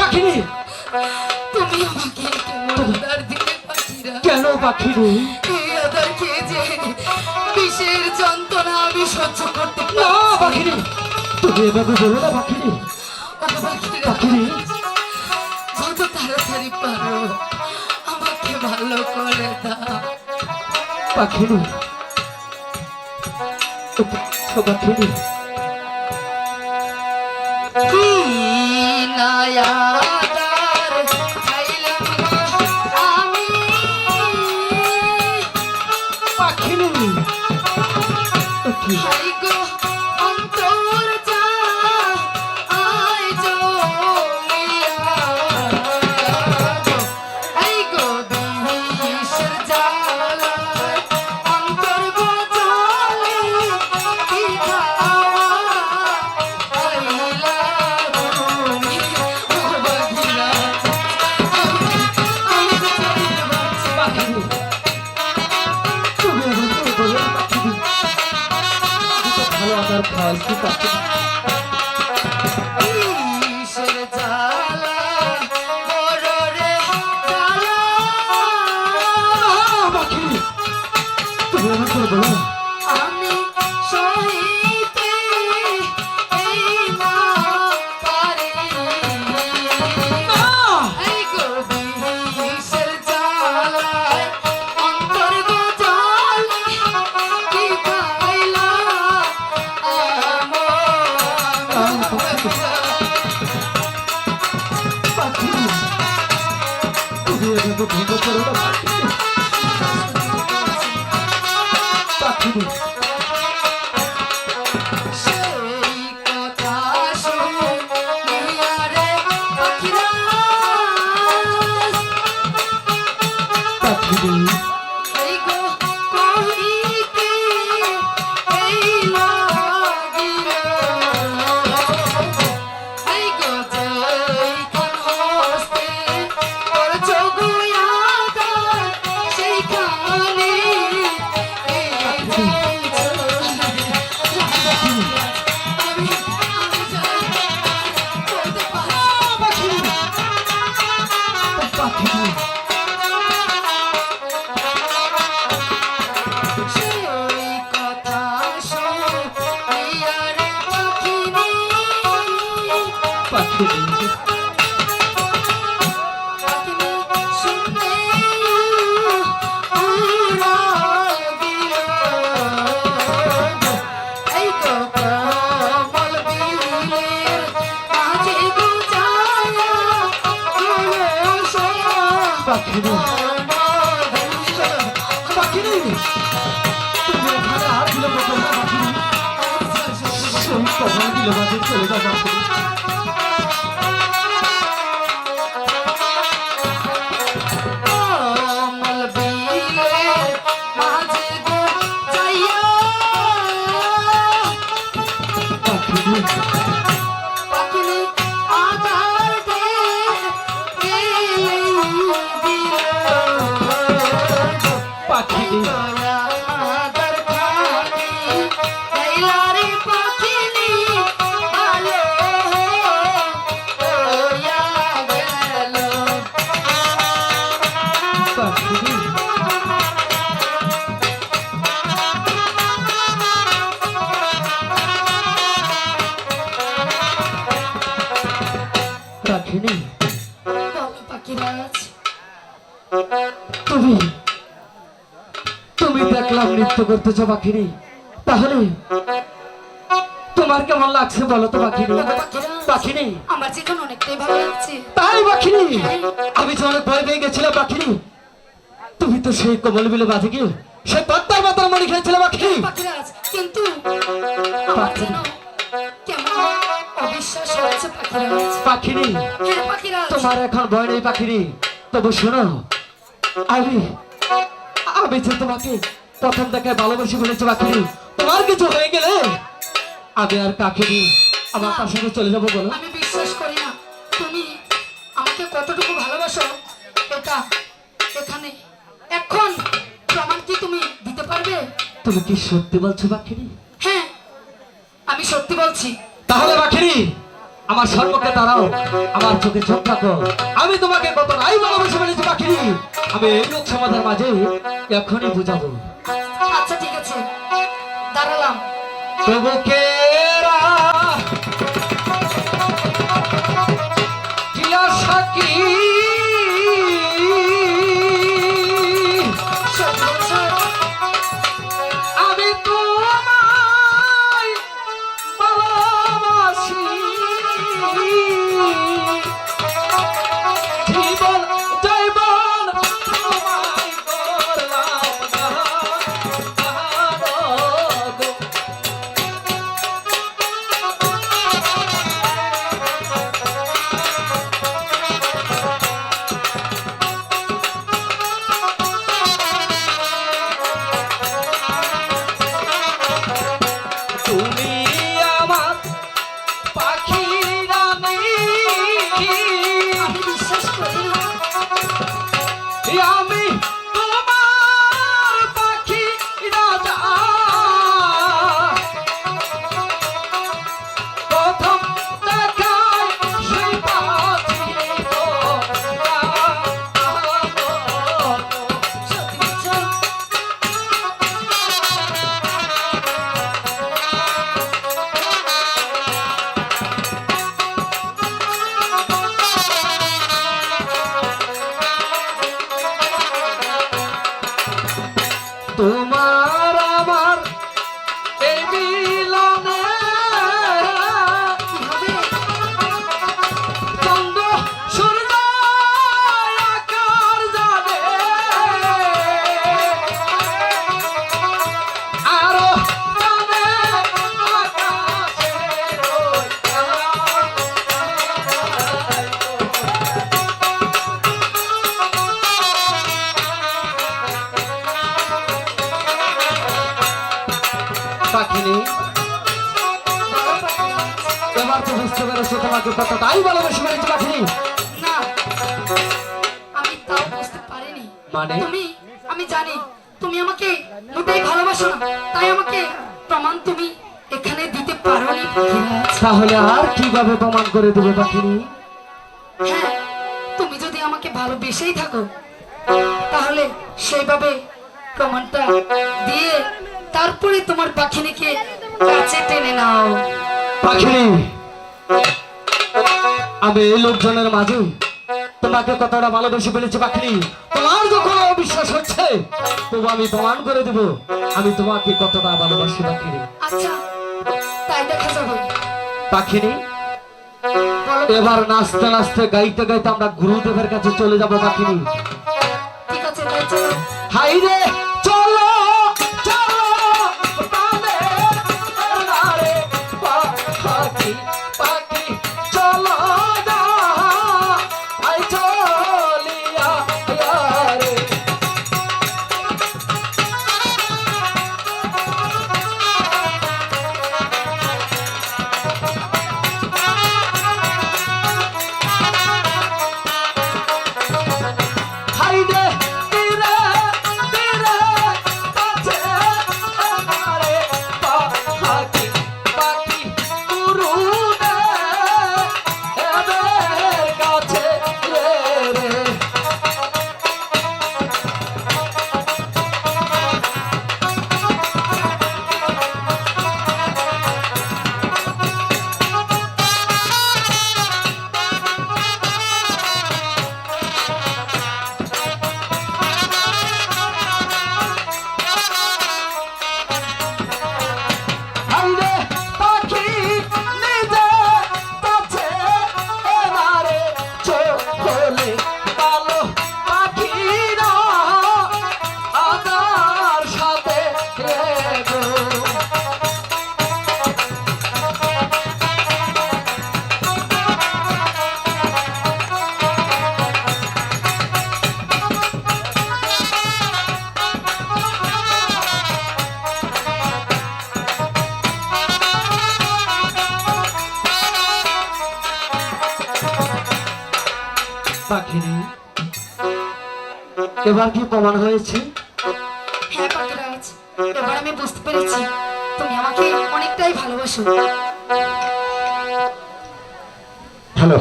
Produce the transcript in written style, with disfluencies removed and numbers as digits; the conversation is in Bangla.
পাখিনি তুমি আমাকে কেমন আদর দিলে পাখিরা? কেন পাখিনি? এই আদর খেয়ে যে বিষের যন্ত্রণা আমি সহ্য করতে না পারছি। পাখিনি, তুমি এভাবে বলো না পাখিনি। ও পাখিরা, পাখিনি যত তাড়াতাড়ি পারো আমাকে ভালো করে দাও। পাখিনি, পাখিনি কি নায়াদার খাইলাম গো আমি, পাখিনি হাই গো অন্তর যা আয় জমিয়া, হাই গো বিষের জ্বালায় অন্তর গো জ্বলে, কি খাওয়া খাইলা তুমি ও বাঘিরা, আমি তো চলতে পারছি না। পাখিনি, তুমি এভাবে বলো না পাখিনি। আমি তো ভালো আদার খাওয়াইছি পাখিনি। বিষের জ্বালা বড় রে জ্বালা, পাখিনি, তুমি এভাবে বলো না। আমি সহিতে এই না পারি, এই গো বিষের জ্বালায় অন্তর গো জ্বলে, কি খাইলা পাখিনি, তুমি এভাবে ভেঙে পড়ো না পাখিনি। পাখিনি, সেই কথা শুনিয়া রে পাখিরা, পাখিনি, এই গো কহিতে এই লাগিল, এই গো যেইখান হস্তে করছো গো আদর, সেইখানে এই যে আমি যাই বলতে পারছি না। পাখিনি, সেই কথা শুনিয়া রে পাখিনি, পাখিনি, পাখিনি শুনে উড়াল দিল, এই তো কমল বিলের মাঝে গুজায়া হলো সে পাখিনি, পাখিনি, তুমি এখানে আর বিলম্ব করো না পাখিনি। সেই কখন দিল মাঝে চলে যাও পাখিনি। কমল বিলের মাঝে গুজায়া পাখিনি, পাখিনি আধার দে দিল, পাখিনি, আধার খানি লাইলারে পাখিনি ভালো হইয়া গেল, পাখিনি, পাখিনি, বলো পাখিরাজ, তুমি তুমি দেখলাম নৃত্য করতেছো পাখিনি, তাহলে তোমার কেমন লাগছে বলো তো পাখিনি। পাখিনি, আমার যেখন অনেকটাই ভালো লাগছে। তাই পাখিনি, আমি তো অনেক ভয় পেয়ে গেছিলাম পাখিনি। তুমি তো সেই কমল বিলে বাজে গিয়ে সে পদ্মার মাতার মনি খেয়েছিল পাখিনি। পাখিরাজ, কিন্তু আমার যেন কেমন অবিশ্বাস হচ্ছে পাখিরাজ। পাখিনি, হ্যাঁ পাখিরাজ, তোমার এখন ভয় নেই পাখিনি, তবু শোনো, আমি আমি যে তোমাকে প্রথম থেকে ভালোবাসি বলেছি পাখিনি, তোমার কিছু হয়ে গেলে আমি আর কাকিনি আমার তার সঙ্গে চলে যাবো বলো। আমি বিশ্বাস করি না তুমি আমাকে কতটুকু ভালোবাসো, এটা এখানে এখন প্রমাণ কি তুমি দিতে পারবে? তুমি কি সত্যি বলছো পাখিনি? হ্যাঁ, আমি সত্যি বলছি। তাহলে পাখিনি আমার সম্মুখে দাঁড়াও, আমার চোখে চোখ রাখো। আমি তোমাকে কতটাই ভালোবেসে ফেলেছি পাখিনি, আমি এই লোক সমাজের মাঝে এখনই বুঝাবো। আচ্ছা ঠিক আছে, দাঁড়ালাম। তবু কেরা কি আশা কি সত্যি বলছো? আমি তোমায় ভালোবাসি, জীবন জৈবন তোমায় করলাম দান। তুমি আমার পাখি রানী, আমি বিশ্বাস করি না। আমি তোমার পাখি রাজা। প্রথম দেখায় সেই পাখি তো সত্যি বলছো? তোমার আমার এই মিলনে কি হবে? চন্দ্র সূর্য আকার যাবে, আরো যাবে আকাশের ওই পাখিনি। এবার তো বুঝতে পেরেছো তোমাকে কতটাই ভালোবেসে ফেলেছি পাখিনি। না, আমি তাও বুঝতে পারিনি। মানে? আমি জানি তুমি আমাকে মোটেই ভালোবাসো না, তাই আমাকে প্রমাণ তুমি এখানে দিতে পারোনি পাখিরাজ। তাহলে আর কিভাবে প্রমাণ করে দেবে পাখিনি? হ্যাঁ, তুমি যদি আমাকে ভালোবেসেই থাকো তাহলে সেইভাবে প্রমাণটা দিয়ে তারপরে তোমার পাখিনিকে কাছে টেনে নাও। পাখিনি, আমি এই লোকজনের মাঝে তোমাকে কতটা ভালোবেসে ফেলেছি পাখিনি। তোমার যখন অবিশ্বাস হচ্ছে তবু আমি প্রমাণ করে দেব আমি তোমাকে কতটা ভালোবাসি পাখিনি। আচ্ছা, তাই দেখা যাবে। পাখিনি, বলো। এবার নাচতে নাচতে গাইতে গাইতে আমরা গুরুদেবের কাছে চলে যাব পাখিনি। ঠিক আছে, তাই চলো। হাই রে চলো চলো প্রাণের নারে পাখি পাখি চলো না, আই চলিয়া রে। হাই রে তীরে তীরে কাছে আমারে পাখি পাখি উড়ুনে এদের কাছে রে রে। হাইরে পাখি নিজে কাছে এবারে চলে ভালো পাখিরা আদার সাথে গো। পাখিনি, এবার কি প্রমাণ হয়েছে? হ্যাঁ পাখিরাজ, এবার আমি বুঝতে পেরেছি তুমি আমাকে অনেকটাই ভালোবাসো। হ্যালো